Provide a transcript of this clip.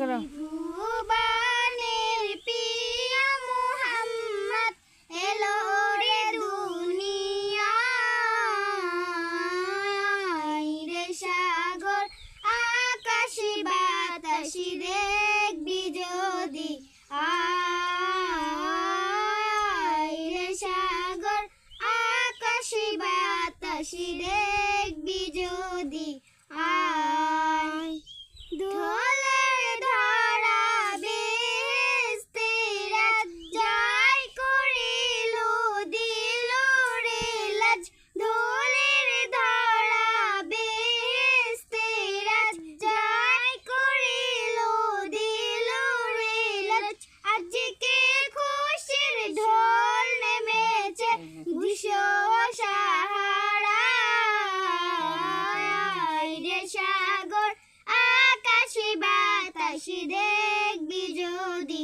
করো। ভুবনের পিয়া মুহাম্মদ এলো রে দুনিয়ায় রে সাগর আকাশি বাতাসি দেখবি যদি আয় রে সাগর আকাশি বাতাসি দেখবি যদি আয় ঢোলের ধরা বেহেশতেরা জয় করিল দিল রে লাজ ঢোলের ধরা বেহেশতেরা জয় করিল দিল রে লাজ আজকে খুশির ঢোল নেমেছে দিশাহারায় রে সাগর আকাশে বাতাসে দেখবি যদি